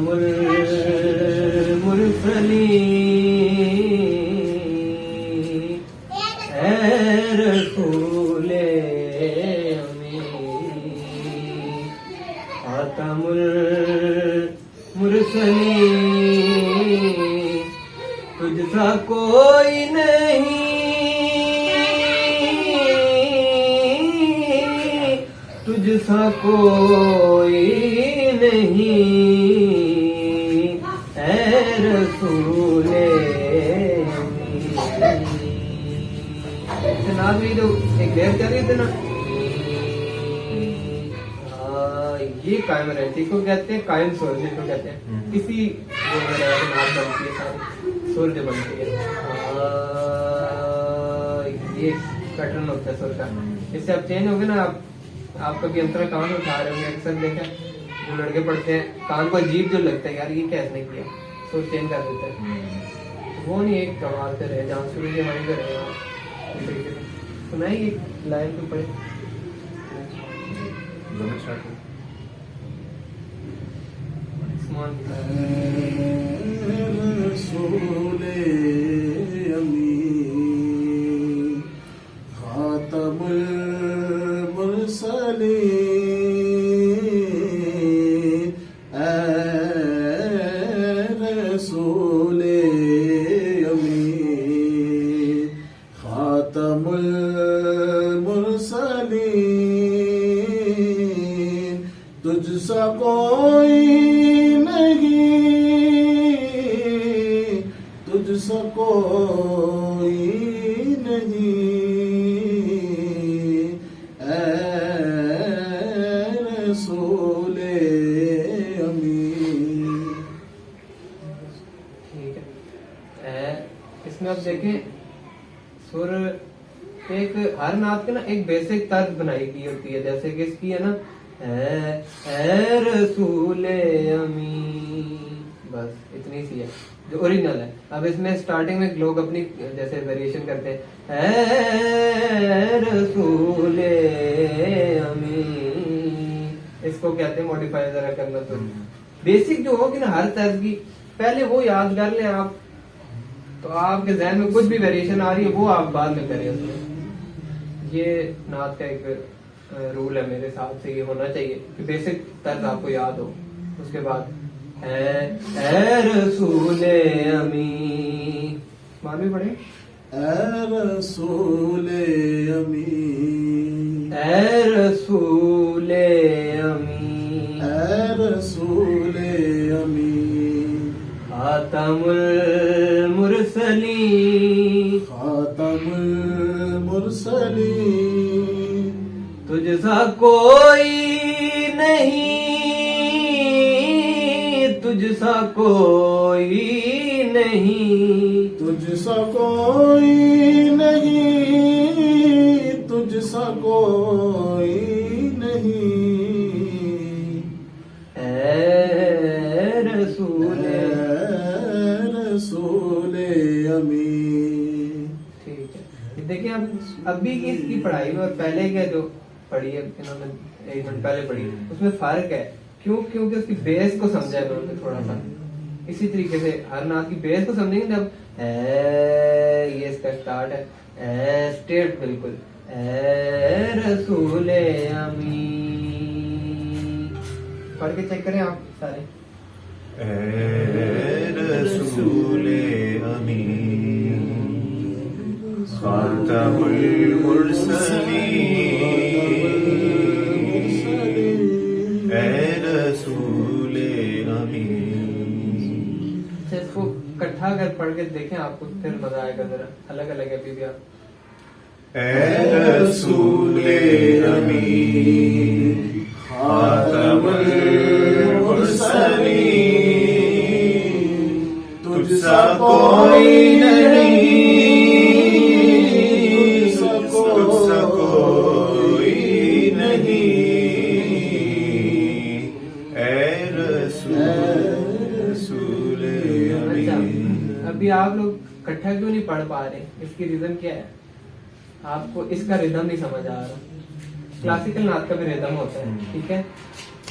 خاتم المرسلین اے رسول امین، خاتم المرسلین تجھ سا کوئی نہیں، تجھ سا کوئی نہیں اے رسول جناب بھی جو ایک دیر چل رہی تھی نا، یہ قائم رہتی کو کہتے ہیں، قائم سور جن کو کہتے ہیں، کسی نام بنتی ہے ساری سور جو بنتی ہے، یہ پیٹرن ہوتا ہے سور کا، اس سے آپ چینج ہو گے نا، آپ کبھی انترا کان اٹھا رہے ہوں گے، اکثر دیکھیں جو لڑکے پڑھتے ہیں کان کو عجیب جو لگتا ہے یار یہ کیسے نہیں کیا، سور چینج کر دیتے ہیں، وہ نہیں ایک کمال سے رہے جہاں شروع سے وہیں کرے گا اس طریقے سے سنائیں ایک لائن تو پڑھے رسول امین خاتم المرسلین اے رسول امین خاتم المرسلین تجھ سا کوئی نہیں، تجھ سا کوئی نہیں اے رسول امین۔ ٹھیک ہے، اس میں آپ دیکھیں سر ایک ہر نعت کے نا ایک بیسک طرز بنائی گئی ہوتی ہے، جیسے کہ اس کی ہے نا اے رسول امین، بس اتنی سی ہے جو اوریجنل ہے۔ اب اس میں سٹارٹنگ میں لوگ اپنی جیسے ویریشن کرتے ہیں اے رسول امین، اس کو کہتے ہیں موڈیفائی ذرا کرنا۔ تو بیسک جو ہوگی نا ہر طرز کی پہلے وہ یاد کر لیں آپ، تو آپ کے ذہن میں کچھ بھی ویریشن آ رہی ہے وہ آپ بعد میں کریں اس میں۔ یہ نعت کا ایک رول ہے میرے حساب سے، یہ ہونا چاہیے کہ بیسک طرز آپ کو یاد ہو، اس کے بعد اے رسول امین مان بھی پڑھیں، اے رسول امین اے رسول امین اے رسول امین خاتم المرسلین خاتم المرسلین تجھ سا کوئی نہیں، تجھ سا کوئی نہیں، تجھ سا کوئی نہیں، تجھ سا کوئی نہیں اے رسول رسول امین۔ ٹھیک ہے، دیکھیں اب بھی اس کی پڑھائی میں اور پہلے کے جو پڑھی ہے انہوں نے ایک منٹ پہلے پڑھی اس میں فرق ہے، کیونکہ اس کی بیس کو سمجھا ہے انہوں نے تھوڑا سا، اسی طریقے سے ہر نعت کی بیس کو سمجھیں گے جب یہ اس کا سٹارٹ ہے اسٹیٹ بالکل اے رسول امین، پڑھ کے چیک کریں آپ سارے اے رسول امین خاتم المرسلین اے رسول امین۔ اس کو اکٹھا کر پڑھ کے دیکھیں آپ کو پھر مزہ آئے گا، ذرا الگ الگ ہے بھی آپ اے رسول امین خاتم المرسلین تجھ سا کوئی نہیں، تجھ سا کوئی نہیں اے رسول امین۔ ابھی آپ لوگ اکٹھا کیوں نہیں پڑھ پا رہے؟ اس کی ریزن کیا ہے؟ آپ کو اس کا ریدم نہیں سمجھ آ رہا۔ کلاسیکل نعت کا بھی ریدم ہوتا ہے، ٹھیک ہے،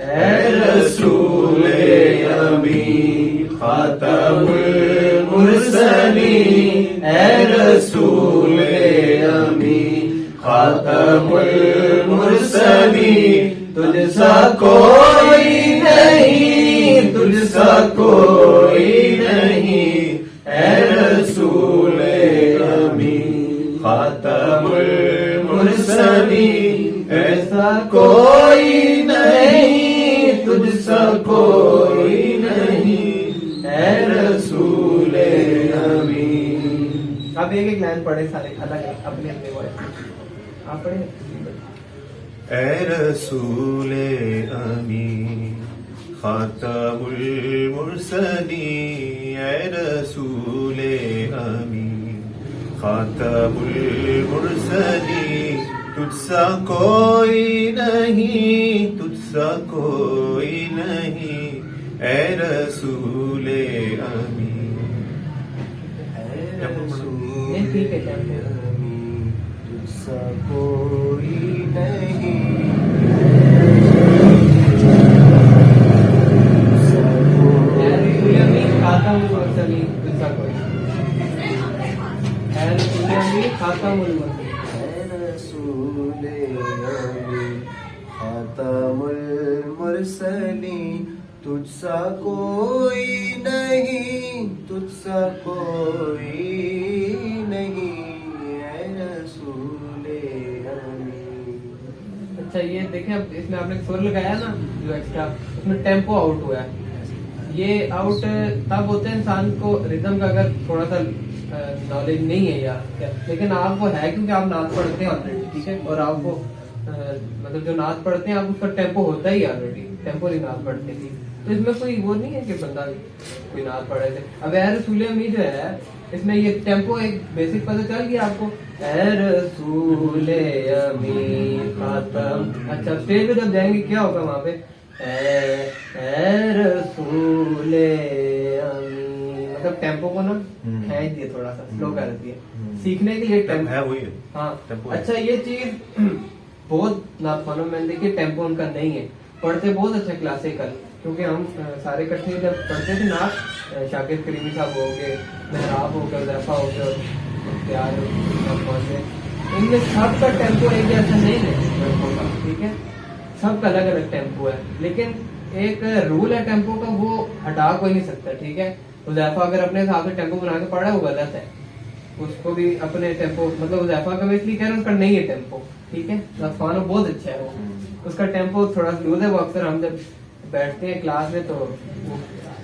اے رسول امی خاتم المرسلین، اے رسول امی خاتم المرسلین، تجھ سا کوئی نہیں، تجھ سا کوئی نہیں، اے رسول امی خاتم المرسلین، ایسا کوئی نہیں، تجھ سا کوئی نہیں، اے رسول امی. آپ ایک ایک لائن پڑھے سارے الگ اپنے اپنے وائس. آپ پڑھیں. اے رسول امی خاتم المرسلین، اے رسول امی خاتم المرسلین، تجھ سا کوئی نہیں، تجھ سا کوئی نہیں، اے رسول امی. نہیں ٹھیک ہے امی تجھ سا کوئی نہیں، خاتم المرسلین، تجھ سا کوئی خاتم رسول امی خاتم المرسلین، تجھ سا کوئی نہیں، تجھ سا کوئی نہیں، اے رسول امی. اچھا یہ دیکھیں اب اس میں آپ نے سر لگایا نا جو ایکسٹرا، اس میں ٹیمپو آؤٹ ہوا ہے. یہ آؤٹ تب ہوتا ہے انسان کو ردم کا اگر تھوڑا سا نالج نہیں ہے یا کیا، لیکن آپ کو ہے کیونکہ آپ نعت پڑھتے ہیں آلریڈی، ٹھیک ہے، اور آپ کو مطلب جو نعت پڑھتے ہیں آپ اس کا ٹیمپو ہوتا ہی آلریڈی، ٹیمپو نہیں نعت پڑھتے تھی. تو اس میں کوئی وہ نہیں ہے کہ بندہ کوئی نعت پڑھے تھے. اب اے رسول امی جو ہے اس میں یہ ٹیمپو ایک بیسک پتہ چل گیا آپ کو. اے رسول امی خاتم. اچھا اسٹیج پہ جب جائیں گے کیا ہوگا وہاں پہ؟ اے رسول امی، مطلب ٹیمپو کو نا کھینچ دیے تھوڑا سا، سلو کر دیے سیکھنے کے لیے. ٹیمپو ہے وہی ہے. ہاں. ٹیمپو ہے. اچھا یہ چیز بہت نعت میں دیکھیے ٹیمپو ان کا نہیں ہے. پڑھتے بہت اچھا کلاسیکل، کیونکہ ہم سارے کٹھے جب پڑھتے تھے نعت، شاکر کریمی صاحب ہو گئے، محراب ہو گئے، ضیفہ ہو گئے، اختیار ان میں سب کا ٹیمپو ایک جیسا نہیں ہے، ٹھیک ہے، سب کا الگ الگ ٹیمپو ہے. لیکن ایک رول ہے ٹیمپو کا، وہ ہٹا کوئی نہیں سکتا، ٹھیک ہے. حذیفہ اگر اپنے حساب سے ٹیمپو بنا کے پڑھا ہے وہ غلط ہے، اس کو بھی اپنے ٹیمپو، مطلب حذیفہ کا میں اس لیے کہہ رہا ہوں اس کا نہیں ہے ٹیمپو، ٹھیک ہے. عثمان بہت اچھا ہے، وہ اس کا ٹیمپو تھوڑا سا لوز ہے. وہ اکثر ہم جب بیٹھتے ہیں کلاس میں تو وہ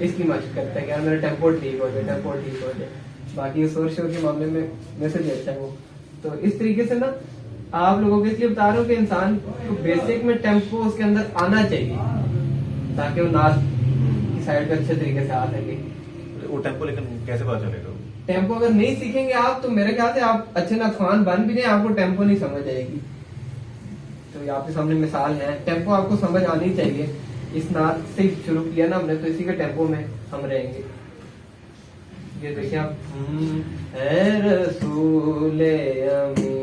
اس کی مشق کرتا ہے کہ یار میرا ٹیمپو ٹھیک ہو جائے، ٹیمپو ٹھیک ہو جائے. باقی شور شور کے معاملے میں ویسے بھی اچھا ہے وہ. تو اس طریقے سے نا آپ لوگوں کو اس لیے بتا رہا ہوں کہ انسان کو بیسک میں ٹیمپو اس کے اندر آنا چاہیے تاکہ وہ نعت کی سائڈ پہ اچھے طریقے سے آ سکے. وہ ٹیمپو لیکن کیسے پتا چلے گا؟ ٹیمپو اگر نہیں سیکھیں گے آپ تو میرے خیال سے آپ اچھے نعت بن بھی جائیں، آپ کو ٹیمپو نہیں سمجھ آئے گی. تو آپ کے سامنے مثال ہے، ٹیمپو آپ کو سمجھ آنی چاہیے. اس نعت سے شروع کیا نا ہم نے، تو اسی کے ٹیمپو میں ہم رہیں گے. یہ دیکھیں آپ، اے رسول امی،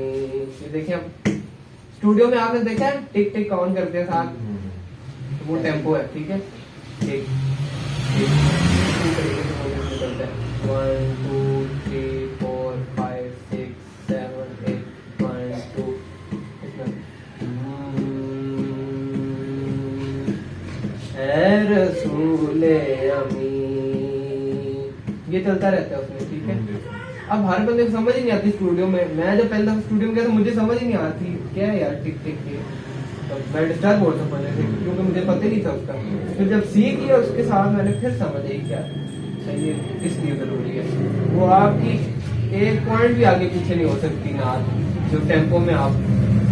یہ دیکھیں آپ اسٹوڈیو میں آپ نے دیکھا ہے ٹک ٹک کاؤنٹ کرتے ہیں ساتھ، وہ ٹیمپو ہے، ٹھیک ہے. ٹھیک 1 2 3 4 5 6 7 8 1 2. اے رسول امی، یہ چلتا رہتا ہے اس میں، ٹھیک ہے. اب ہر بندے کو سمجھ ہی نہیں آتی اسٹوڈیو میں. میں جب پہلے اسٹوڈیو میں گیا تو مجھے سمجھ ہی نہیں آتی کیا ہے یار ٹک ٹک ٹک. میں ڈسٹرب ہو سکتا پڑھنے سے کیونکہ مجھے پتہ نہیں تھا اس کا. پھر جب سیکھ لیا اس کے ساتھ میں نے پھر سمجھ آئی کیا صحیح اس لیے ضروری ہے. وہ آپ کی ایک پوائنٹ بھی آگے پیچھے نہیں ہو سکتی نعت جو ٹیمپو میں آپ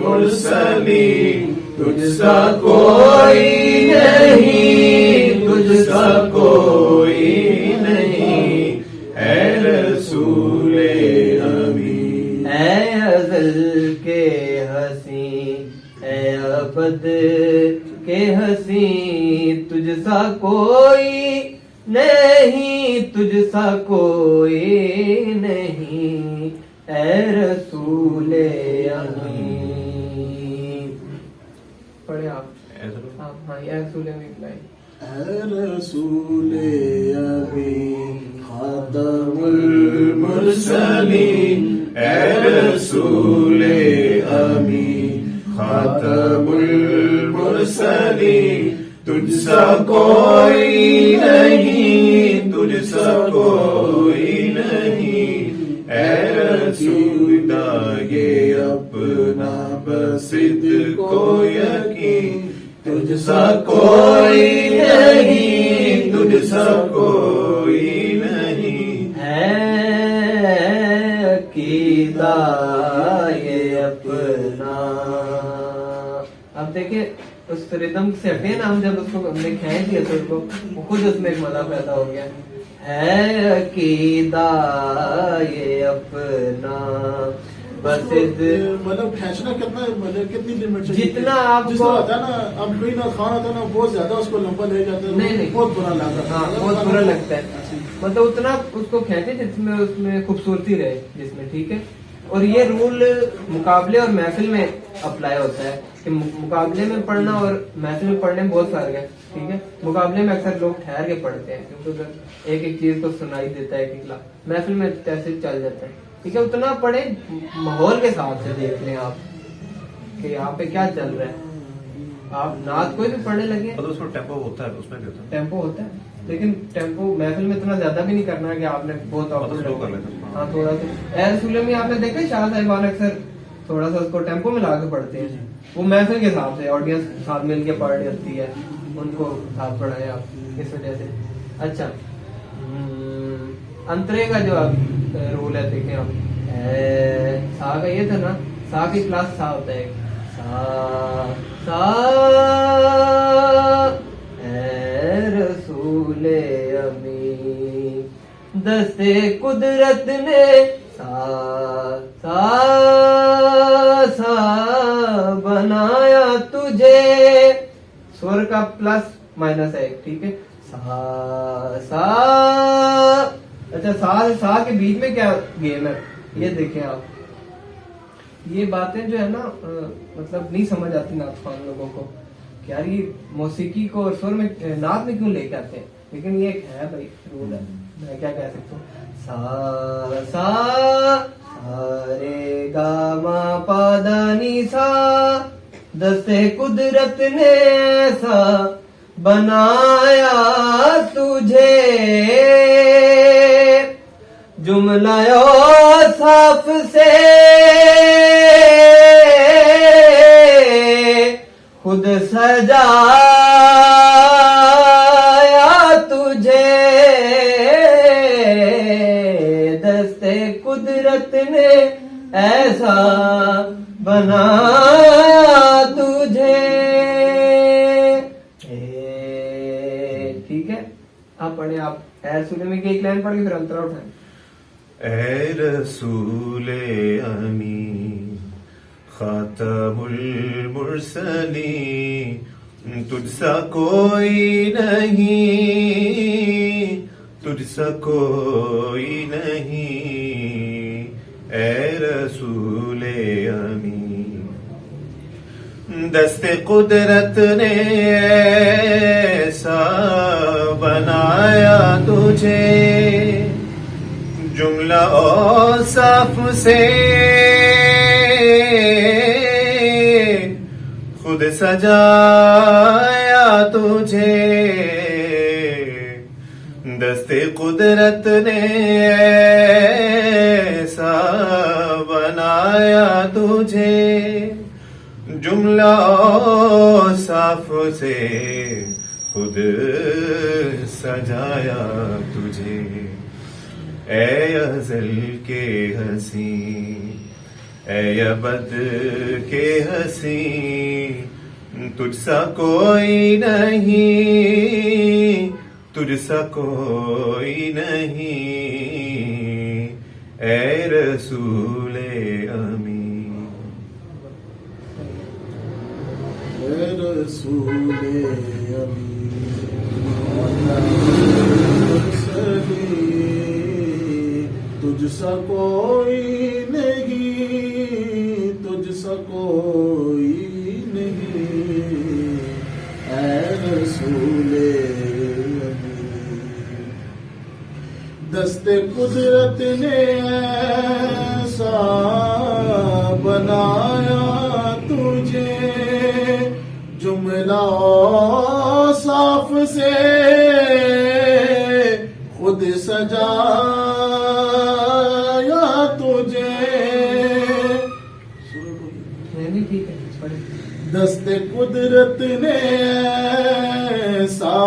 المرسلین تجھ سا کوئی نہیں، تجھ سا کوئی نہیں، اے رسول امین۔ اے ازل کے ہنسی، اے ابد کے ہنسی، تجھ سا کوئی نہیں، تجھ سا کوئی نہیں، اے رسول امین۔ پڑھے آپ؟ ہاں یہ رسول امین لائن۔ اے رسول امین خاتم المرسلین، اے رسول امین خاتم المرسلین، تجھ سا کوئی نہیں، تجھ سا کوئی نہیں، اے رسول داغے اپنا بصدق کو یقین، تجھ سا کوئی نہیں، تجھ سا کوئی نہیں، ہے عقیدہ یہ اپنا۔ اب دیکھیں اس ردم سے ہٹے نا، ہم جب اس کو ہم نے کھینچ دیا تو اس کو خود اس میں ایک مزہ پیدا ہو گیا۔ ہے عقیدہ یہ اپنا بس مطلب کھینچنا کتنا، مطلب کتنی لمٹ سے جتنا آپ جس کو طرح ہوتا ہے نا، اب کوئی نہ خان ہوتا ہے نا بہت زیادہ اس کو لمبا لے جاتا ہے، نہیں نہیں بہت برا لگتا ہے۔ ہاں بہت برا لگتا ہے، مطلب اتنا اس کو کھینچے جس میں اس میں خوبصورتی رہے جس میں، ٹھیک ہے۔ اور یہ رول مقابلے اور محفل میں اپلائی ہوتا ہے کہ مقابلے میں پڑھنا اور محفل میں پڑھنے میں بہت فرق ہے، ٹھیک ہے۔ مقابلے میں اکثر لوگ ٹھہر کے پڑھتے ہیں کیونکہ ادھر ایک ایک چیز کو سنائی دیتا ہے، ایک لفظ، محفل میں ایسے چل جاتا ہے، ٹھیک ہے۔ اتنا پڑھیں ماحول کے حساب سے، دیکھ لیں آپ کہ یہاں پہ کیا چل رہا ہے۔ آپ نعت کوئی بھی پڑھنے لگے اس میں ٹیمپو ہوتا ہے، اس میں بھی ہوتا ہے، ٹیمپو ہوتا ہے، لیکن ٹیمپو محفل میں اتنا زیادہ بھی نہیں کرنا ہے کہ آپ نے بہت slow کر لیتے ہیں۔ ہاں تھوڑا سا۔ اے رسول میں آپ نے دیکھا شاہ صاحبان اکثر تھوڑا سا اس کو ٹیمپو میں لا کے پڑھتے ہیں، وہ محفل کے حساب سے آڈینس ساتھ مل کے پڑھ ہوتی ہے، ان کو ساتھ پڑھائے آپ اس وجہ سے۔ اچھا انترے کا جو آپ رول ہے دیکھیں آپ، سا کا یہ تھا نا، سا کی کلاس سا ہوتا ہے، سا سا اے رسول امین دستے قدرت نے سا سا سا بنایا تجھے، سور کا پلس مائنس ہے، ٹھیک ہے، سا سا۔ اچھا سا کے بیچ میں کیا گیم ہے یہ دیکھیں آپ، یہ باتیں جو ہے نا مطلب نہیں سمجھ آتی نعت خوان لوگوں کو کہ یار یہ موسیقی کو اور سور میں نعت میں کیوں لے کے آتے ہیں، لیکن یہ ایک ہے بھائی رول ہے، میں کیا کہہ سکتا ہوں۔ سا سا رے گا ما پا دا نی سا دستے قدرت نے ایسا بنایا تجھے، جملہ اوصاف سے خود سجایا تجھے، دستے قدرت نے ایسا بنایا تجھے، ٹھیک ہے۔ آپ پڑھیں، آپ اے رسول میں کی ایک لائن پڑھ کے پھر انترا اٹھائیں۔ اے رسول امین خاتم المرسلین تجھ سا کوئی نہیں، تجھ سا کوئی نہیں، اے رسول امین دست قدرت نے ایسا بنایا تجھے، جملہ اوصاف سے خود سجایا تجھے، دست قدرت نے ایسا بنایا تجھے، جملہ اوصاف سے خود سجایا تجھے، اے ازل کے حسین، اے ابد کے ہنسی تجھ سا کوئی نہیں، تجھ سا کوئی نہیں، اے رسول امین. اے رسول امین تجھ سا کوئی نہیں، تجھ سا کوئی نہیں، اے رسول امین. دست قدرت نے ایسا بنایا تجھے، جملہ صاف سے خود سجایا تجھے. نہیں ٹھیک ہے پڑھیں. دست قدرت نے ایسا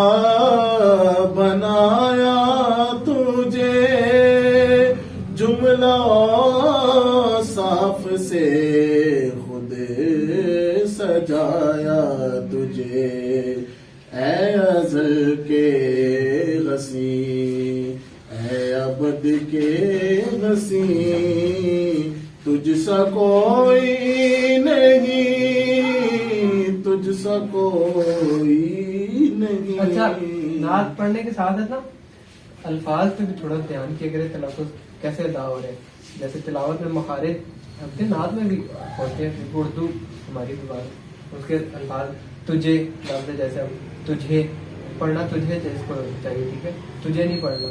بنایا تجھے، جملہ صاف سے خود سجایا تجھے. اے ازل کے غسی، اے ابد کے غسی، تجھ سا کوئی نہیں، تجھ سا کوئی نہیں. اچھا نعت پڑھنے کے ساتھ ہے نا الفاظ پہ بھی تھوڑا دھیان کیا کرے، تلفظ کیسے ادا ہو رہے ہیں. جیسے تلاوت میں مخارج ہوتے ہیں، نعت میں بھی ہوتے ہیں. اردو ہماری زبان، اس کے الفاظ تجھے لفظ ہے، جیسے اب تجھے پڑھنا تجھے جیسے کو چاہیے، ٹھیک ہے، تجھے نہیں پڑھنا،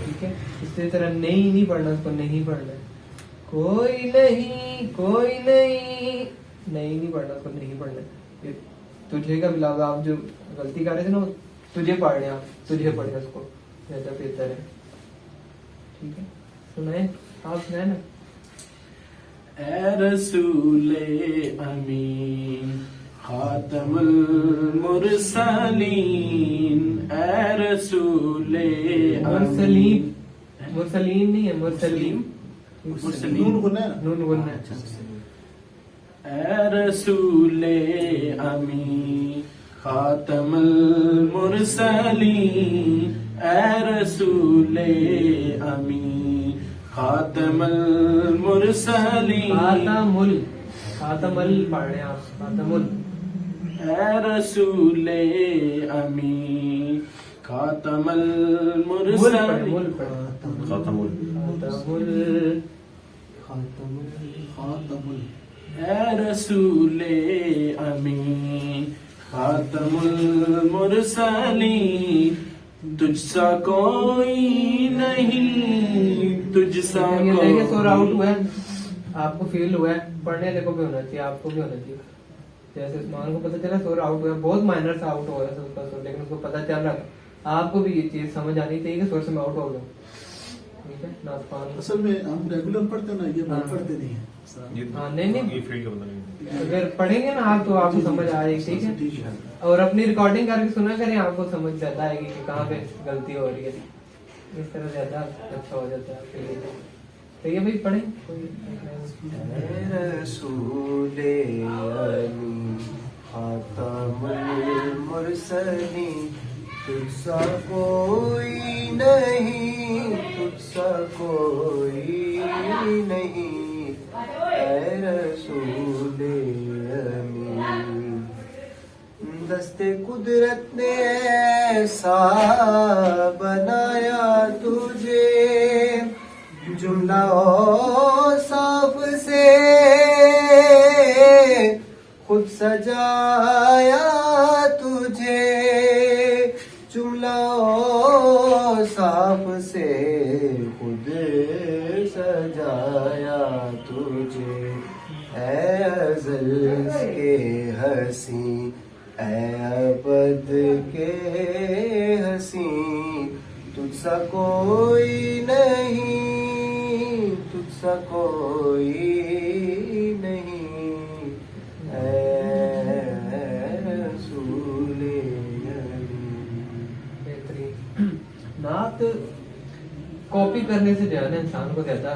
ٹھیک ہے. اسی طرح نہیں پڑھنا، اس کو نہیں پڑھنا ہے. کوئی نہیں، کوئی نہیں پڑھنا، اس کو نہیں پڑھنا ہے. تجھے کا بھی لفظ آپ جو غلطی کر رہے تھے نا، تجھے پڑھ رہے ہیں آپ، تجھے پڑھ رہے اس کو زیادہ بہتر ہے. ٹھیک ہے سنائیں، آپ سنائیں نا. اے رسول امین خاتم المرسلین، اے رسول مرسلین، مرسلین نہیں ہے، مرسلین نون گنا ہے نا؟ نون گننا ہے. اے رسول امین خاتم المرسلین، اے رسول امین خاتم المرسلین. خاتم ال پڑھ رہے ہیں آپ، خاتم ال. اے رسول امین خاتم مل المرسلین، مل پڑھ خاتم ال خاتم ال. خاتم اے رسول امین خاتم المرسلین، تجھ سا کوئی نہیں، تجھ سا یہ دیکھیں سور آؤٹ کوئی. ہوا ہے، آپ کو فیل ہوا ہے، پڑھنے والے کو بھی ہونا چاہیے، آپ کو بھی ہونا چاہیے. جیسے عثمان کو پتہ چلا سور آؤٹ ہوا ہے، بہت مائنر سا آؤٹ ہوا ہے اس کا سور، لیکن اس کو پتہ چل رہا تھا. آپ کو بھی یہ چیز سمجھ آنی چاہیے کہ سور سے میں آؤٹ ہو گیا. ٹھیک ہے ناظفان. اصل میں ہم ریگولر پڑھتے ہیں نا، یہ بات پڑھتے نہیں ہیں. ہاں نہیں یہ فیلڈ کا پتہ نہیں. اگر پڑھیں گے نا آپ تو آپ کو سمجھ آئے گی. ٹھیک ہے، اور اپنی ریکارڈنگ کر کے سنا کریں، آپ کو سمجھ زیادہ آئے گی کہ کہاں پہ غلطی ہو رہی ہے. اس طرح زیادہ اچھا ہو جاتا ہے آپ کے لیے. تو یہ بھائی پڑھیں. اے رسول امین خاتم المرسلین، تجھ سا کوئی نہیں، تجھ سا کوئی نہیں، اے رسول امین. دست قدرت نے ایسا بنایا تجھے، جملہ صاف سے خود سجایا تجھے، جملہ صاف سے خود سجایا تجھے. اے ازل کے ہنسی، اے ابد کے ہنسی، تجھ سا کوئی نہیں، تجھ سا کوئی نہیں، اے رسول بہترین. نعت کاپی کرنے سے جو ہے نا انسان کو زیادہ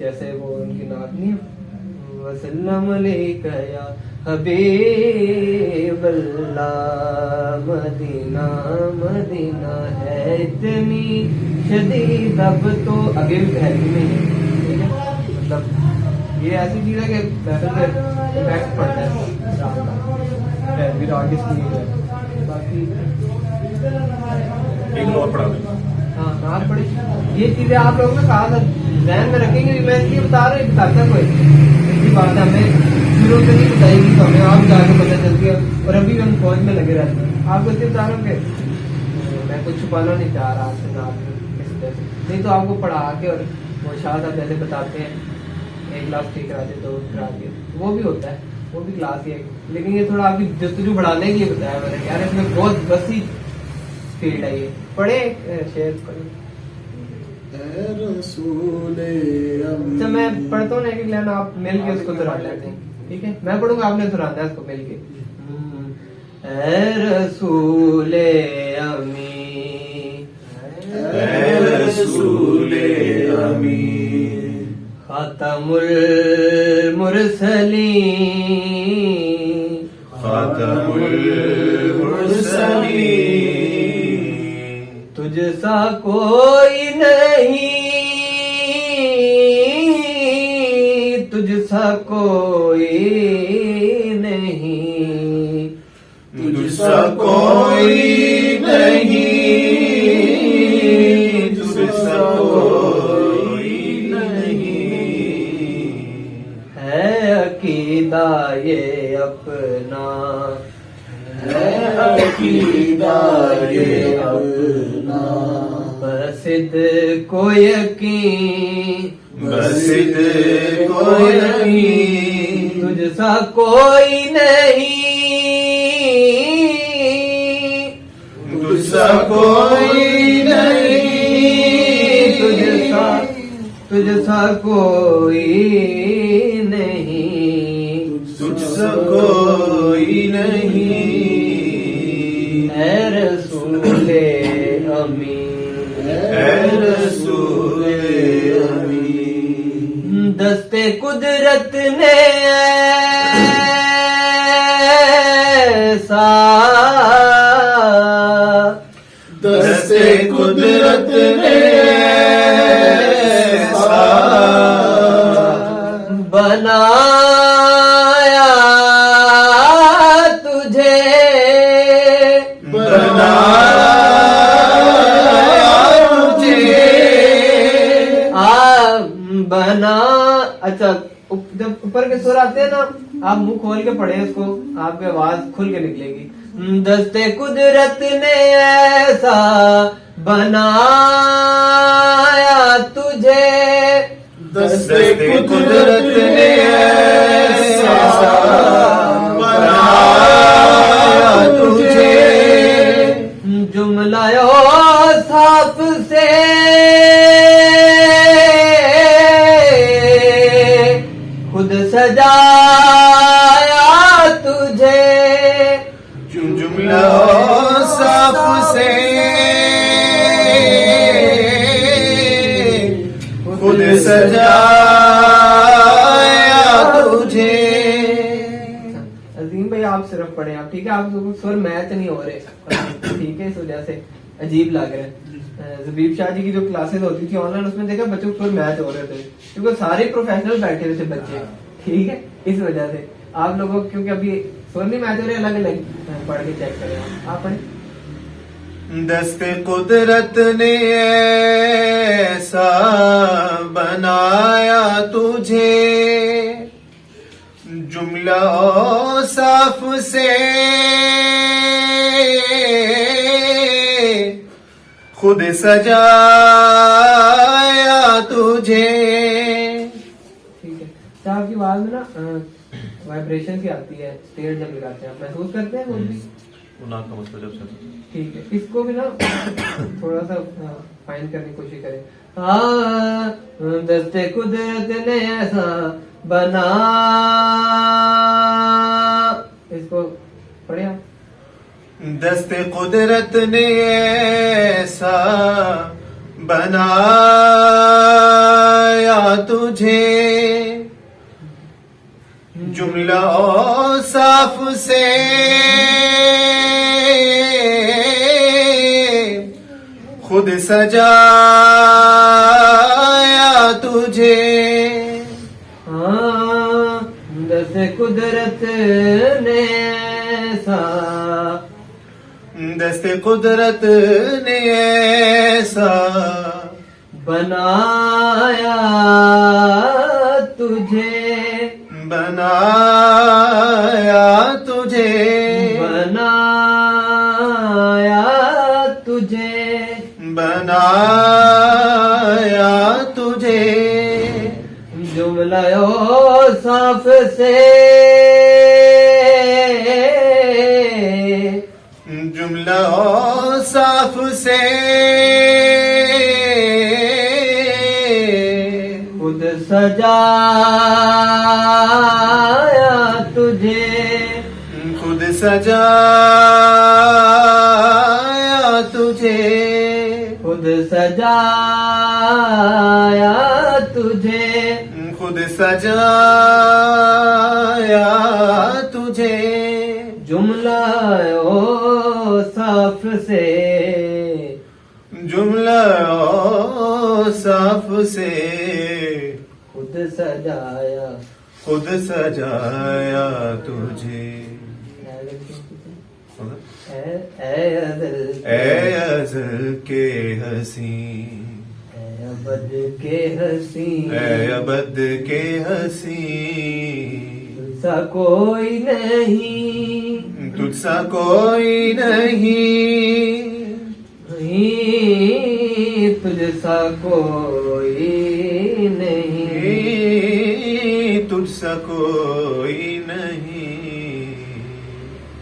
جیسے وہ ان کی نعت نہیں ہے وسلم علیکہ یا حبیب اللہ مدینہ مدینہ ہے اتنی شدید اب تو آگے بھی پہلے نہیں ہے ٹھیک ہے مطلب یہ ایسی چیز ہے کہ محفل پہ امپیکٹ پڑتا ہے بھی راگ اس کی ہے باقی ایک اور پڑھا دیں ہاں نعت پڑھی یہ چیزیں آپ لوگوں نے کہا تھا ذہن میں رکھیں گے میں اس لیے بتا رہا ہوں بتاتا کوئی ایسی بات ہے ہمیں شروع سے نہیں بتائی گی تو ہمیں آپ جا کے پتہ چلتی ہے اور ابھی بھی ہم فوج میں لگے رہتے ہیں آپ کو اس لیے بتا رہا ہوں کہ میں کچھ چھپانا نہیں چاہ رہا آپ سے نعت میں اس وجہ سے نہیں تو آپ کو پڑھا کے اور وہ شاہ صاحب جیسے بتاتے ہیں ایک کلاس ٹھیک کرا دے دو کرا دیا وہ بھی ہوتا ہے وہ بھی کلاس ہی ہے لیکن یہ تھوڑا آپ کی جستجو بڑھانے کے لیے بتایا میں نے یار اس میں بہت وسیع فیلڈ ہے یہ پڑھے شعر پڑھے اے رسول اچھا میں پڑھتا ہوں ایک لائن آپ مل کے اس کو دہرانا ہے ٹھیک ہے میں پڑھوں گا آپ نے دہرانا ہے اس کو مل کے اے رسول امی اے رسول امین خاتم المرسلین خاتم المرسلین تجھ سا کوئی نہیں تجھ سا کوئی نہیں تجھ سا کوئی نہیں تجھ سا کوئی نہیں ہے عقیدہ یہ اپنا ہے عقیدہ یہ اپنا بسد کو یقین بسد کوئی نہیں تجھ سا کوئی نہیں تجھ سا کوئی نہیں تجھ سا کوئی نہیں تجھ سا کوئی نہیں اے رسول امین اے رسول امین دستے قدرت نے ایسا دستے قدرت نے ایسا بنایا تجھے بنا اچھا جب اوپر کے سر آتے ہیں نا آپ منہ کھول کے پڑھیں اس کو آپ کی آواز کھل کے نکلے گی دستے قدرت نے ایسا بنایا تجھے دستے قدرت نے ایسا بنایا تجھے جملہ صاف سے خود سجایا تجھے جملہ صاف سے خود سجایا تجھے عظیم بھائی آپ صرف پڑھیں آپ ٹھیک ہے آپ سر میچ نہیں ہو رہے ٹھیک ہے اس وجہ سے عجیب لگ رہے ہیں زبیب شاہ جی کی جو کلاسز ہوتی تھی آن لائن اس میں دیکھا بچوں کو میچ ہو رہے تھے کیونکہ سارے پروفیشنل بیٹھے ہوئے تھے بچے ٹھیک ہے اس وجہ سے آپ لوگوں کیونکہ ابھی سر نہیں میچ ہو رہے الگ الگ پڑھ کے چیک کریں آپ پڑھیں دست قدرت نے ایسا بنایا تجھے جملہ صاف سے خود سجایا تجھے ٹھیک ہے اچھا آپ کی آواز میں نا وائبریشن سی آتی ہے اسٹیئر جب لگاتے ہیں آپ محسوس کرتے ہیں وہ بھی وہ ناک کا مسئلہ جب سے ٹھیک ہے اس کو بھی نا تھوڑا سا فائن کرنے کی کوشش کریں دستے قدرت نے ایسا بنا اس کو پڑھیں آپ دست قدرت نے ایسا بنایا تجھے تجھے جملہ اوصاف سے خود سجایا تجھے ہاں دست قدرت نے ایسا دست قدرت نے ایسا بنایا تجھے بنایا تجھے بنایا تجھے بنایا تجھے جملہ اوصاف سے جملہ اوصاف سے خود سجایا تجھے خود سجایا تجھے خود سجایا تجھے خود سجایا تجھے جملہ اوصاف سے جملہ اوصاف سے خود سجایا خود سجایا تجھے اے ازل اے ازل کے حسین اے ابد کے حسین اے ابد کے حسین سا کوئی نہیں تجھ سا کوئی نہیں نہیں تجھ سا کوئی نہیں تجھ سا کوئی نہیں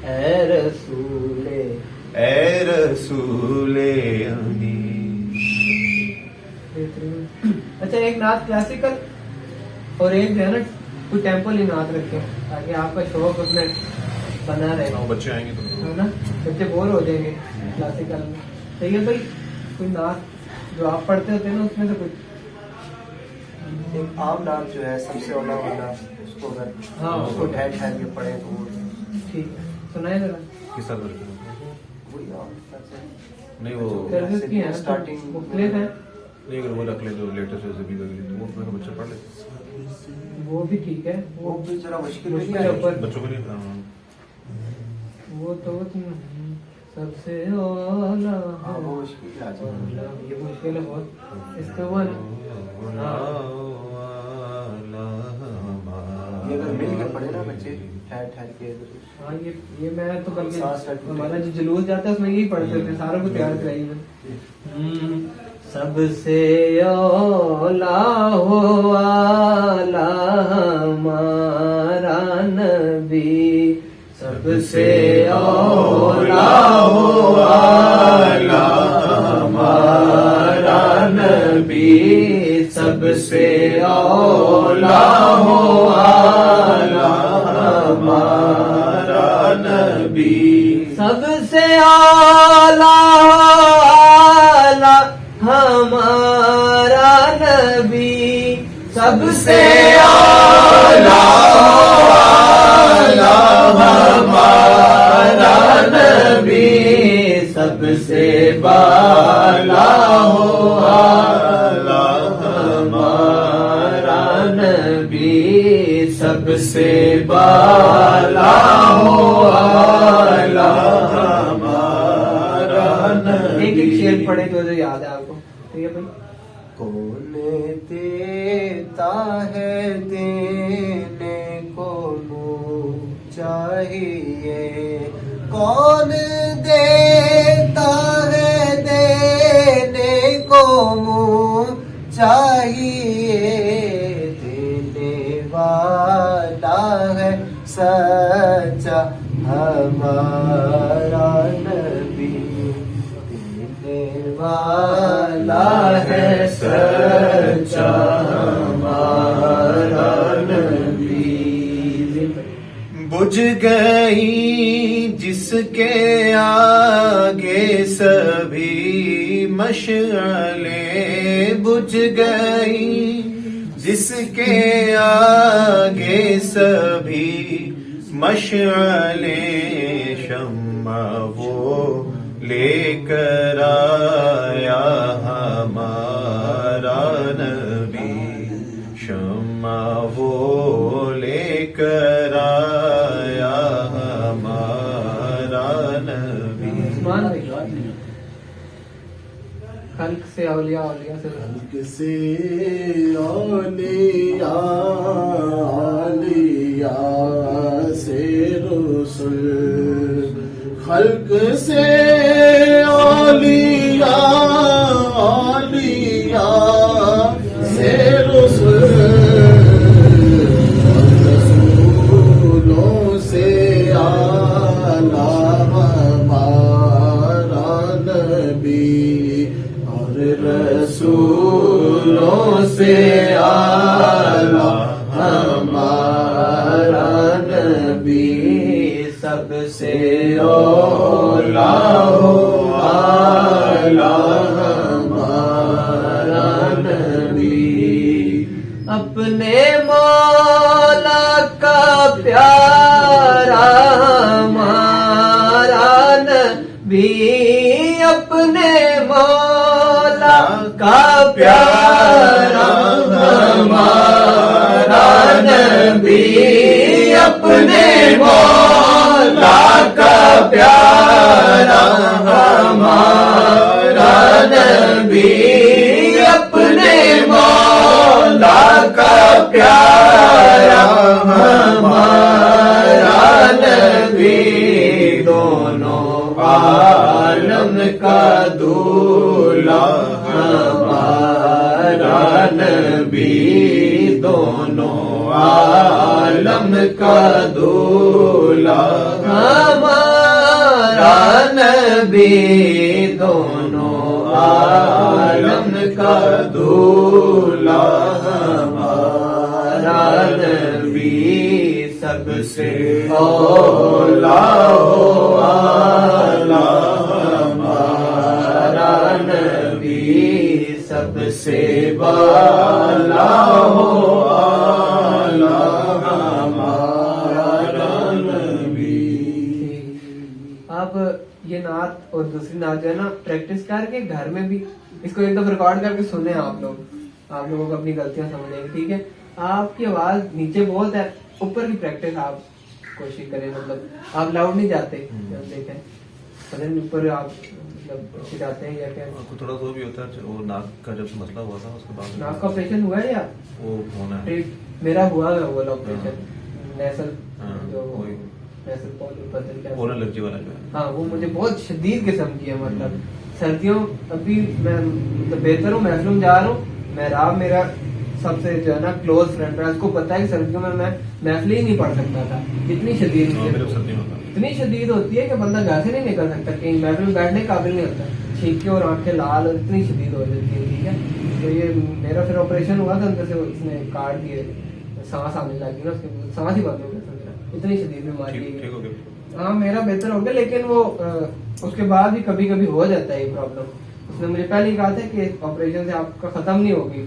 اے رسول اے رسول امین. اچھا ایک نعت کلاسیکل اور ایک جو ہے نا کوئی ٹیمپل ہی نعت رکھیں تاکہ آپ کا شوق اس میں بنا رہے وہ بچے آئیں گے تو ہے نا بچے بور ہو جائیں گے کلاسیکل میں. صحیح ہے بھائی کوئی نعت جو آپ پڑھتے ہوتے ہیں نا اس میں سے کچھ ایک عام نام جو ہے سب سے اولا والا اس کو اگر ہاں، اس کو ٹھہر ٹھہر کے پڑھیں تو وہ ٹھیک ہے سنائے ذرا کس طرح کرتے ہیں؟ وہی عام طرز ہے. نہیں وہ درجز کی ہیں Starting- مختلف ہیں نہیں اگر وہ رکھ لیں جو لیٹسٹ جیسے بھی لگے تو وہ میرا بچہ پڑھ لے. وہ بھی ٹھیک ہے وہ بھی ذرا مشکل مشکل نہیں ہے ہے اوپر بچوں کے لیے وہ تو سب سے اولا ہاں وہ مشکل ہے آج. یہ مشکل ہے بہت اس کے بعد یہ اگر مل کے پڑھے نا بچے ٹھہر ٹھہر کے ہاں یہ میں تو بلکہ سانس کٹ کے ہمارا جو جلوس جاتا ہے اس میں یہی پڑھتے ہوتے ہیں ساروں کو تیار کرائی میں سب سے اولا ہو والا ہمارا نبی سب سے اولا ہو والا ہمارا نبی سب سے اولا ہو والا ہمارا نبی سب سے اولا ہمارا نبی سب سے اولا ہمارا نبی سب سے بالا ہو ہمارا نبی سب سے بالا ہو ہمارا نبی. ایک شعر پڑھے تو یاد ہے آپ کو ٹھیک ہے بھائی. کون دیتا ہے دینے کو منہ چاہیے کون دیتا ہے دینے کو منہ چاہیے دینے والا ہے سچا ہمارا نبی دینے والا ہے سچا ہمارا نبی. بجھ گئی جس کے آگے سبھی مشعلیں بجھ گئی جس کے آگے سبھی مشعلیں شمع وہ لے کر آیا ہمارا نبی، شمع وہ لے کر آیا ہمارا نبی۔ عثمان بھائی، خلق سے اولیاء، اولیاء سے خلق سے اولیاء، اولیاء سے رسول، خلق سے اولیاء، اولیاء سے رسول، رسولوں سے اعلیٰ ہمارا نبی، اور رسولوں سے اعلیٰ ہمارا نبی، سب سے اولیٰ ہو اعلیٰ ہمارا نبی، اپنے مولا کا پیارا ہمارا نبی، اپنے مولا کا پیارا ہمارا نبی، اپنے مولا کا پیارا ہمارا نبی، اپنے مولا کا پیارا ہمارا نبی، دونوں عالم کا دولہا ہمارا نبی، دونوں عالم کا دولہا ہمارا نبی، دونوں عالم کا دولہا ہمارا نبی، سب سے اولیٰ ہو اعلیٰ ہمارا نبی، سب سے بالا ہو اعلیٰ ہمارا نبی۔ آپ یہ نعت اور دوسری نعت جو ہے نا پریکٹس کر کے گھر میں بھی اس کو ایک دفعہ ریکارڈ کر کے سنیں آپ لوگوں کو اپنی غلطیاں سمجھیں گے، ٹھیک ہے؟ آپ کی آواز نیچے بہت ہے، اوپر کی پریکٹس آپ کوشش کریں، مطلب آپ لاؤڈ نہیں جاتے، دیکھیں پتہ نہیں اوپر آپ مطلب جاتے ہیں یا کیا؟ آپ کو تھوڑا سا بھی ہوتا ہے، وہ ناک کا جب مسئلہ ہوا تھا اس کے بعد ناک کا آپریشن ہوا ہے یا وہ ہونا ہے، میرا ہوا ہے وہ آپریشن نیسل جو وہی نیسل پولر الرجی والا جو ہے، ہاں وہ مجھے بہت شدید قسم کی ہے، مطلب سردیوں ابھی میں مطلب بہتر ہوں، محفلوں میں جا رہا ہوں، محراب میرا سب سے جو ہے نا کلوز فرینڈ ہے، اس کو پتا ہے کہ سردیوں میں محفل ہی نہیں پڑھ سکتا تھا، اتنی شدید اتنی شدید ہوتی ہے کہ بندہ گھر سے نہیں نکل سکتا، کہیں محفل میں بیٹھنے قابل نہیں ہوتا، چھینکیں اور آنکھیں لال اور اتنی شدید ہو جاتی ہے، ٹھیک ہے؟ تو یہ میرا پھر آپریشن ہوا تھا، اندر سے اس نے کاٹ دیے، سانس آنے لگی نا، اس کے سانس ہی بند ہو گیا تھا میرا، اتنی شدید بیماری ہے۔ ہاں میرا بہتر ہو گیا، لیکن وہ اس کے بعد بھی کبھی کبھی ہو جاتا ہے یہ پرابلم۔ اس نے مجھے پہلے ہی کہا تھا کہ آپریشن سے آپ کا ختم نہیں ہوگی،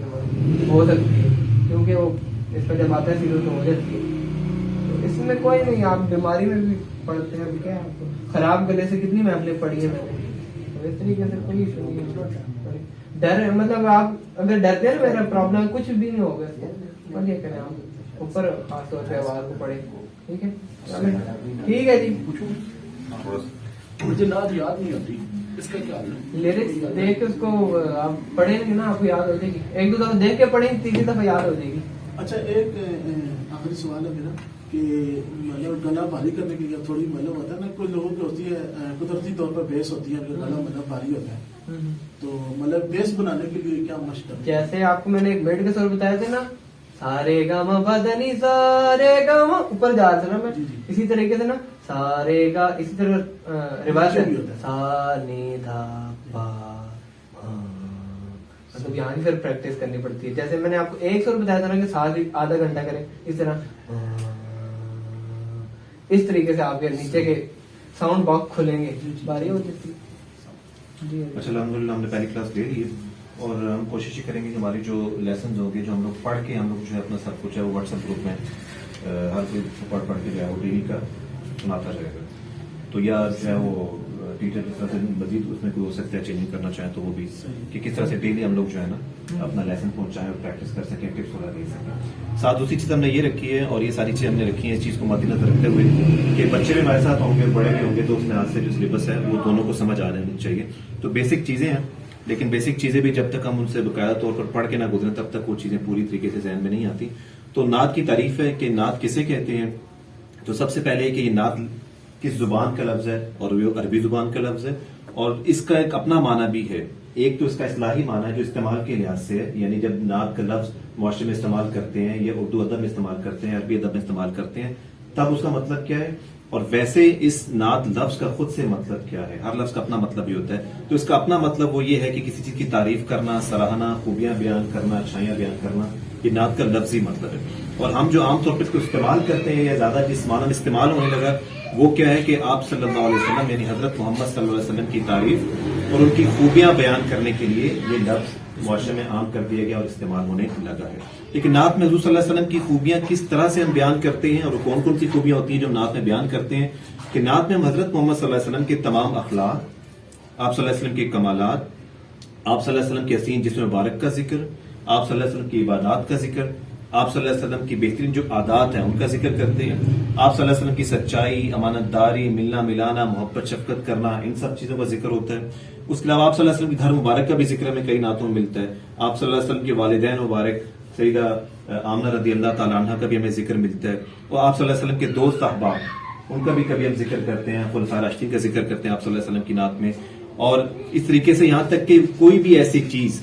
ہو سکتی ہے، کیونکہ وہ اس پر جب آتا ہے سیریس ہو جاتی ہے۔ تو اس میں کوئی نہیں، آپ بیماری میں بھی پڑھتے ہیں، کیا آپ کو خراب گلے سے کتنی محفلیں پڑھی ہیں میں نے، تو اس طریقے سے کوئی ایشو نہیں ہے۔ ڈر مطلب آپ اگر ڈرتے ہیں نا میرا پرابلم کچھ بھی نہیں ہوگا، بس یہ کریں آپ اوپر خاص طور پہ آواز کو پڑھیں، ٹھیک ہے؟ ٹھیک ہے جی، مجھے نعت یاد نہیں ہوتی، اس کا کیا حل ہے؟ لیرکس دیکھ کے اس کو آپ پڑھیں گے نا، آپ کو یاد ہو جائے گی، ایک دو دفعہ دیکھ کے پڑھیں گے، تیسری دفعہ یاد ہو جائے گی۔ اچھا ایک آخری سوال ہے میرا کہ مطلب گلا بھاری کرنے کے لیے تھوڑی مطلب ہوتا ہے نا، کچھ لوگوں کی ہوتی ہے قدرتی طور پر بیس ہوتی ہے، گلا مطلب بھاری ہوتا ہے، تو مطلب بیس بنانے کے لیے کیا مشق کرنا ہے؟ جیسے آپ کو میں نے ایک بیٹ کے سور بتایا تھے نا، سارے گاما بدنی سارے گاما اوپر جا رہا تھا نا میں، اسی طریقے سے نا سارے گا، اسی طرح روایت ہے سا نی دھا پا، مطلب یہاں کی پھر پریکٹس کرنی پڑتی ہے۔ جیسے میں نے آپ کو ایک سور بتایا تھا نا کہ ساتھ آدھا گھنٹہ کریں، اس طرح اس طریقے سے آپ کے نیچے کے ساؤنڈ باکس کھلیں گے، باری ہو جاتی ہے۔ اچھا الحمد للہ ہم نے پہلی کلاس لے لی ہے، اور ہم کوشش ہی کریں گے کہ ہماری جو لیسنز ہوں گے جو ہم لوگ پڑھ کے ہم لوگ جو ہے اپنا سب کچھ ہے وہ واٹس ایپ گروپ میں ہر کوئی پڑھ کے جو ہے وہ ڈیلی کا سناتا رہے گا. تو یا جو ہے وہ ٹیچر جس طرح سے مزید اس میں کوئی ہو سکتا ہے چینجنگ کرنا چاہیں تو وہ بھی کہ کس طرح سے ڈیلی ہم لوگ جو ہے نا اپنا لیسن پہنچائیں اور پریکٹس کر سکیں, ٹپس وغیرہ دے سکیں. ساتھ دوسری چیز ہم نے یہ رکھی ہے اور یہ ساری چیزیں ہم نے رکھی ہیں اس چیز کو مد نظر رکھتے ہوئے کہ بچے بھی ہمارے ساتھ ہوں گے بڑے بھی ہوں گے تو اس لحاظ سے جو سلیبس ہے وہ دونوں کو سمجھ آ جانی چاہیے. تو بیسک چیزیں ہیں لیکن بیسک چیزیں بھی جب تک ہم ان سے باقاعدہ طور پر پڑھ کے نہ گزریں تب تک وہ چیزیں پوری طریقے سے ذہن میں نہیں آتی. تو نعت کی تعریف ہے کہ نعت کسے کہتے ہیں. تو سب سے پہلے کہ یہ نعت کس زبان کا لفظ ہے اور وہ عربی زبان کا لفظ ہے اور اس کا ایک اپنا معنی بھی ہے. ایک تو اس کا اصطلاحی معنی ہے جو استعمال کے لحاظ سے ہے, یعنی جب نعت کا لفظ معاشرے میں استعمال کرتے ہیں یا اردو ادب میں استعمال کرتے ہیں عربی ادب میں استعمال کرتے ہیں تب اس کا مطلب کیا ہے, اور ویسے اس نعت لفظ کا خود سے مطلب کیا ہے. ہر لفظ کا اپنا مطلب بھی ہوتا ہے. تو اس کا اپنا مطلب وہ یہ ہے کہ کسی چیز کی تعریف کرنا, سراہنا, خوبیاں بیان کرنا, اچھائیاں بیان کرنا, یہ نعت کا لفظی مطلب ہے. اور ہم جو عام طور پر اس کو استعمال کرتے ہیں یا زیادہ جس معنی میں استعمال ہونے لگا وہ کیا ہے کہ آپ صلی اللہ علیہ وسلم یعنی حضرت محمد صلی اللہ علیہ وسلم کی تعریف اور ان کی خوبیاں بیان کرنے کے لیے یہ لفظ معاشرے میں عام کر دیا گیا اور استعمال ہونے لگا ہے. لیکن نعت میں حضور صلی اللہ علیہ وسلم کی خوبیاں کس طرح سے ہم بیان کرتے ہیں اور کون کون سی خوبیاں ہوتی ہیں جو نعت میں بیان کرتے ہیں کہ نعت میں ہم حضرت محمد صلی اللہ علیہ وسلم کے تمام اخلاق, آپ صلی اللہ علیہ وسلم کے کمالات, آپ صلی اللہ علیہ وسلم کے حسین جسم مبارک کا ذکر, آپ صلی اللہ علیہ وسلم کی عبادات کا ذکر, آپ صلی اللہ علیہ وسلم کی بہترین جو عادات ہیں ان کا ذکر کرتے ہیں, آپ صلی اللہ علیہ وسلم کی سچائی, امانت داری, ملنا ملانا, محبت شفقت کرنا, ان سب چیزوں کا ذکر ہوتا ہے. اس کے علاوہ آپ صلی اللہ علیہ وسلم کے گھر مبارک کا بھی ذکر ہمیں کئی نعتوں میں ملتا ہے. آپ صلی اللہ علیہ وسلم کے والدین مبارک سیدہ آمنہ رضی اللہ تعالیٰ عنہ کا بھی ہمیں ذکر ملتا ہے. اور آپ صلی اللہ علیہ وسلم کے دوست احباب ان کا بھی کبھی ہم ذکر کرتے ہیں, خلفائے راشدین کا ذکر کرتے ہیں آپ صلی اللہ علیہ وسلم کی نعت میں. اور اس طریقے سے یہاں تک کہ کوئی بھی ایسی چیز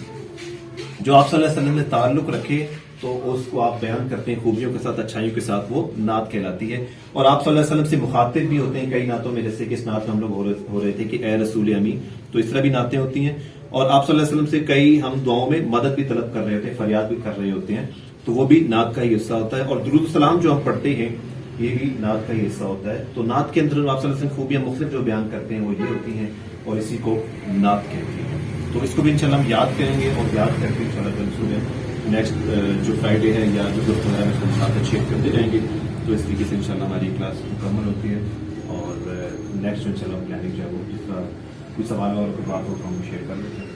جو آپ صلی اللہ علیہ وسلم نے تعلق رکھے تو اس کو آپ بیان کرتے ہیں خوبیوں کے ساتھ, اچھائیوں کے ساتھ, وہ نعت کہلاتی ہے. اور آپ صلی اللہ علیہ وسلم سے مخاطب بھی ہوتے ہیں کئی نعتوں میں, جیسے کہ اس نعت میں ہم لوگ ہو رہے تھے کہ اے رسول امی, تو اس طرح بھی نعتیں ہوتی ہیں. اور آپ صلی اللہ علیہ وسلم سے کئی ہم دعاؤں میں مدد بھی طلب کر رہے ہوتے ہیں, فریاد بھی کر رہے ہوتے ہیں, تو وہ بھی نعت کا ہی حصہ ہوتا ہے. اور درود السلام جو ہم پڑھتے ہیں یہ بھی نعت کا ہی حصہ ہوتا ہے. تو نعت کے اندر آپ صلی اللہ علیہ وسلم خوبیاں مختلف جو بیان کرتے ہیں وہ یہ ہوتی ہیں اور اسی کو نعت کہتے ہیں. تو اس کو بھی انشاءاللہ ہم یاد کریں گے اور یاد کر کے انشاءاللہ نیکسٹ جو فرائیڈے ہے یا جو دوست وغیرہ اس کو ساتھ شیئر کرتے جائیں گے. تو اس طریقے سے انشاءاللہ ہماری کلاس مکمل ہوتی ہے. اور نیکسٹ انشاءاللہ پلاننگ جو ہے وہ جس طرح کوئی سوال اور کوئی بات ہو تو ہم شیئر کر لیتے ہیں.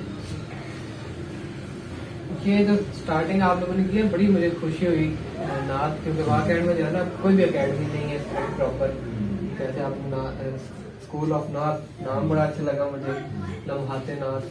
یہ جو اسٹارٹنگ آپ لوگوں نے کی ہے بڑی مجھے خوشی ہوئی نعت, کیونکہ واقعی میں جو ہے نا کوئی بھی اکیڈمی نہیں ہے پراپر. کیسے آپ اسکول آف نعت نام بڑا اچھا لگا مجھے, لمحات نعت.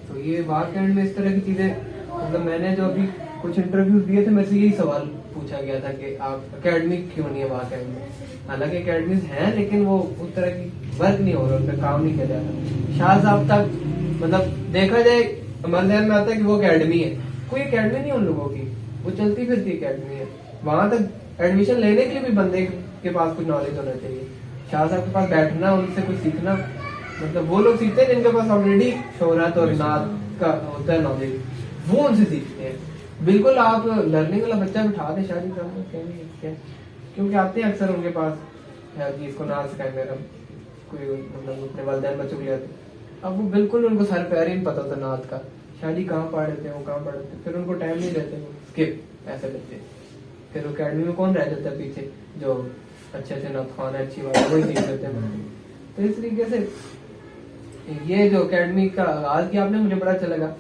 تو یہ واقعی میں اس طرح کی چیزیں, مطلب میں نے جو ابھی کچھ انٹرویوز دیے تھے میں سے یہی سوال پوچھا گیا تھا کہ آپ اکیڈمی کیوں نہیں ہے واقعی میں. حالانکہ اکیڈمیز ہیں لیکن وہ اس طرح کی ورک نہیں ہو رہا, ان پہ کام نہیں کیا جاتا. شاہ صاحب تک مطلب دیکھا جائے ہمارے ذہن میں آتا ہے کہ وہ اکیڈمی ہے, کوئی اکیڈمی نہیں ان لوگوں کی, وہ چلتی پھرتی اکیڈمی ہے. وہاں تک ایڈمیشن لینے کے لیے بھی بندے کے پاس کچھ نالج ہونا چاہیے. شاہ صاحب کے پاس بیٹھنا, ان سے کچھ سیکھنا, مطلب وہ لوگ سیکھتے ہیں جن کے پاس آلریڈی شہرت اور نعت کا ہوتا ہے نالج, وہ ان سے سیکھتے ہیں. بالکل آپ لرننگ والا بچہ بٹھا دیں شادی کرنا, کیونکہ آتے ہیں اکثر ان کے پاس اس کو نعت سکھائیں گے, کوئی مطلب اپنے والدین بچوں کے لیے آتے. اب وہ بالکل ان کو سر پیر ہی نہیں پتا ہوتا نعت کا, شادی کہاں پڑھ لیتے ہیں, وہ کہاں پڑھ لیتے ہیں, پھر ان کو ٹائم نہیں دیتے, وہ اسکپ ایسے کرتے ہیں. پھر اکیڈمی میں کون رہ جاتا ہے پیچھے, جو اچھے اچھے نعت خوان ہے, اچھی بات ہے, وہی سیکھ لیتے ہیں. تو اس طریقے سے یہ جو اکیڈمی کا آغاز کیا آپ نے, مجھے بڑا اچھا لگا.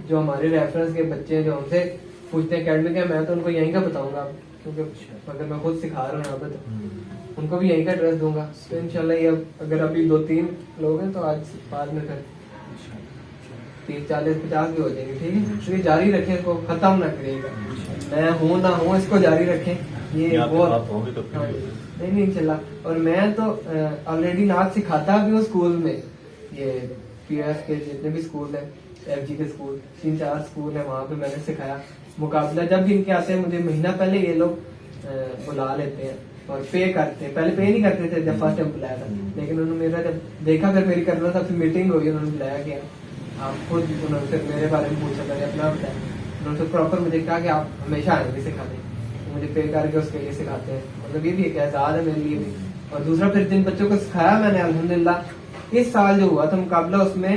جو ہمارے ریفرنس کے بچے جو ہم سے پوچھتے ہیں اکیڈمی کا, میں تو ان کو یہیں کا بتاؤں گا, کیونکہ اگر میں خود سکھا رہا ہوں یہاں پہ تو ان کو بھی یہیں کا ایڈریس دوں گا. تو انشاءاللہ یہ اگر ابھی 2-3 لوگ ہیں تو آج بعد میں پھر 30, 40, 50 بھی ہو جائیں گے. ٹھیک ہے, تو یہ جاری رکھیں, اس کو ختم نہ کرے گا. میں ہوں نہ ہوں اس کو جاری رکھیں. یہ بہت نہیں انشاءاللہ. اور میں تو آلریڈی نعت سکھاتا بھی ہوں اسکول میں, یہ پی ایف کے جتنے بھی اسکول ہیں, ایف جی کے اسکول 3-4 اسکول ہیں, وہاں پہ میں نے سکھایا. مقابلہ جب بھی ان کے آتے ہیں مجھے مہینہ پہلے یہ لوگ بلا لیتے ہیں اور پے کرتے ہیں. پہلے پے نہیں کرتے تھے جب فرسٹ ٹائم بلایا تھا, لیکن انہوں نے میرا جب دیکھا پھر میری کرنا تھا, پھر میٹنگ ہوئی, انہوں نے بلایا گیا, آپ خود انہوں نے پھر میرے بارے میں پوچھا, میں نے اپنا بتایا. انہوں نے پراپر مجھے کہا کہ آپ ہمیشہ آئیں گے سکھانے, مجھے پے کر کے اس کے لیے سکھاتے ہیں. مطلب یہ بھی ایک اعزاز ہے میرے لیے بھی. اور دوسرا پھر جن بچوں کو سکھایا میں نے الحمدللہ, اس سال جو ہوا تھا مقابلہ اس میں